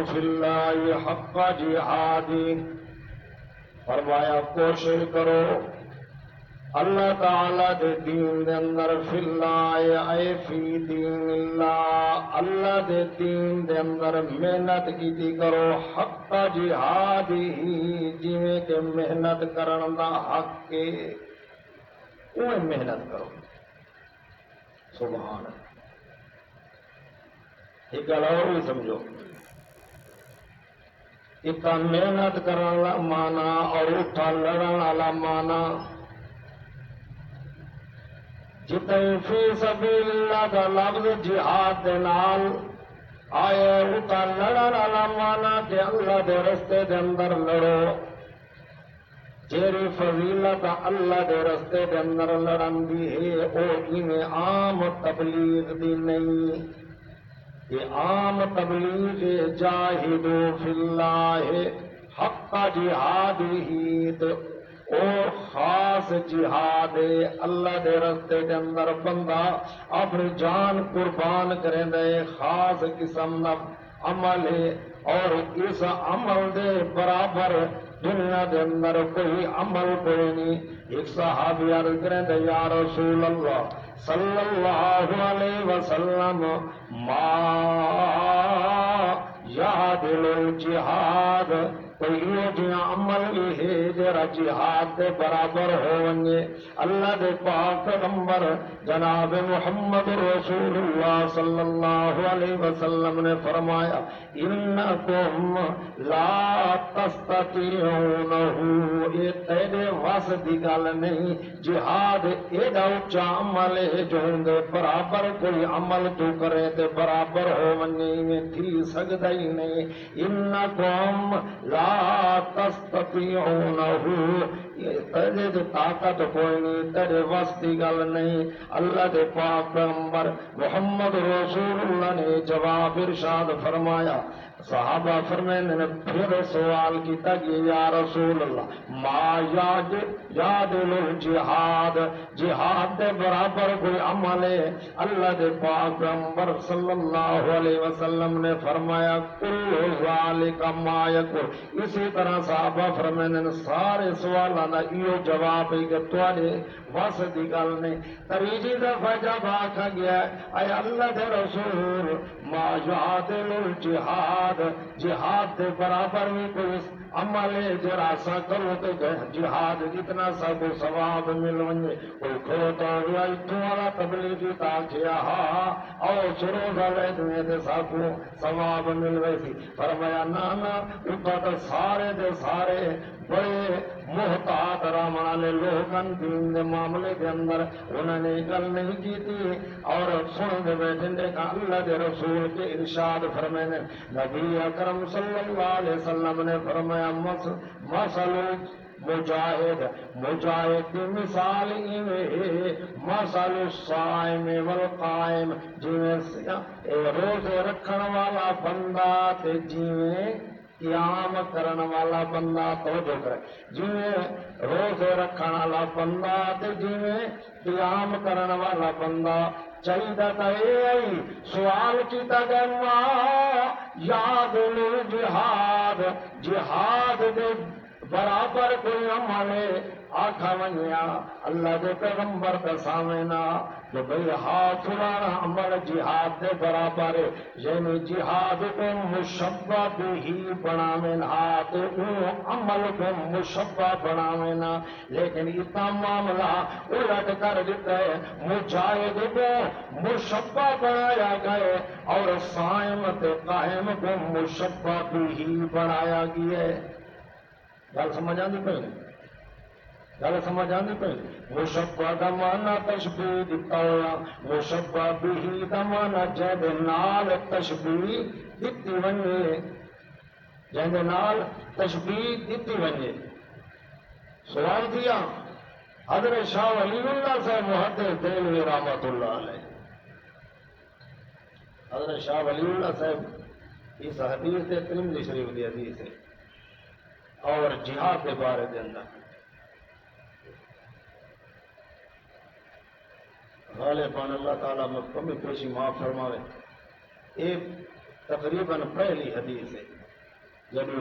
فی اللہ حق جہادی، فرمایا کوشش کرو اللہ تعالی دے دین دے اندر فی اللہ اے فی دین اللہ، اللہ دے دین دے اندر محنت کیتی کرو حق جہادی، جویں کہ محنت کرن دا حق کے اوہ محنت کرو. سبحان اللہ. ایک گل اور بھی سمجھو، ایک محنت کرنے والا مانا اور اٹھا لڑن والا مانا. جتنے فی سبیل اللہ کا لفظ جہاد دے نال آئے، اٹھا لڑن والا مانا کہ اللہ دے رستے دے اندر لڑو. جیری فضیلت اللہ دے رستے دے اندر لڑن دی ہے او میں عام تبلیغ دی نہیں، یہ عام تبلیغ جاہدو فی اللہ حق جہادی، اور خاص جہاد اللہ دے رستے کے اندر بندہ اپنی جان قربان کریں دے، خاص قسم دا عمل ہے. اور اس عمل دے برابر دنیا دے اندر کوئی عمل کوئی نہیں. ایک صحابی عرض کریں دے یا رسول اللہ صلی اللہ علیہ وسلم ما یعدل الجہاد، کوئی یہ جہاں عمل بھی ہے جرا جہاد دے برابر ہوئے. اللہ دے پاک پیغمبر جناب محمد رسول اللہ صلی اللہ علیہ وسلم نے فرمایا انکم لا تستطیعونہ، یہ تیرے وس دی گل نہیں. جہاد ایڈا اچا عمل ہے جو دے برابر کوئی عمل تو کرے تے برابر ہوئے میں تھی سکتا ہی نہیں. انکم لا تستطیعونہ، تیرے تو طاقت کوئی نہیں، تیرے وس دی گل نہیں. اللہ دے پاک پیغمبر محمد رسول اللہ نے جواب ارشاد فرمایا. صحابہ فرماتے نے پھر سوال کیتا کہ یا رسول اللہ ما یعدل الجہاد، جہاد دے برابر کوئی عمل ہے؟ اللہ دے پاک پیغمبر صلی اللہ علیہ وسلم نے فرمایا کل ذالک ما یکن. اسی طرح صحابہ فرماتے ہیں سارے سوالاں دا ایو جواب ہے کہ تواڈے وس دی گل نہیں. تیجی دفعہ جب آکھا گیا اے اللہ دے رسول ما یعدل الجہاد، جہاد دے برابر بھی کوئی عمل ہے جرا سا کرو تو جہاد جتنا سا کو ثواب مل ونجے. کوئی کھوتا ہوا اتوں والا تبلیغی تاکیا ہاں اور شروع کرے دیں تے سا کو ثواب مل ویسی. فرمایا نانا اتنا تو سارے دے سارے بڑے محتاط رہن والے لوگ دین دے معاملے کے اندر انہوں نے گل نہیں کی تھی. اور سن دے بیٹھے نے کہا اللہ دے رسول کے ارشاد فرمانے نبی اکرم صلی اللہ علیہ وسلم نے فرمایا مثل مجاہد، مجاہد کی مثال ہے مثل الصائم والقائم، جویں روزے رکھن والا بندہ تے جویں قیام کرن والا بندہ. توجہ کرے، جویں روزے رکھن والا بندہ تے جویں قیام کرن والا بندہ. چاہیے تو یہ سوال کیتا گیا یعدل الجہاد، جہاد دے برابر کوئی عمل ہے؟ آکھا ونیا اللہ دے پیغمبر کے سامنے کہ بھئی ہاتھ اڑانا عمل جہاد دے برابر ہے، یعنی جہاد کو مشبہ بھی بناویں، ہاتھ عمل کو مشبہ بناویں. لیکن اتنا معاملہ الٹ کر دیتا ہے، مجاہد کو مشبہ بنایا گئے اور صائم تے قائم کو مشبہ بھی بنایا گیا ہے. گل سمجھ آندی پئی؟ گل سمجھ آندی پئی؟ مشبہ دا معنی تشبیہ دتا ہوا، مشبہ بھی دا معنی جہد نال تشبیہ دتی ونجے، جہد نال تشبیہ دتی ونجے. سوال کیا حضرت شاہ ولی اللہ صاحب محدث دہلوی رحمۃ اللہ علیہ، حضرت شاہ ولی اللہ صاحب اس حدیث دے ترمذی شریف دی حدیث ہے اور جہاد کے بارے دے اندر غالباً اللہ تعالیٰ کمی پیشی معاف فرماوے. ایک تقریباً پہلی حدیث ہے جب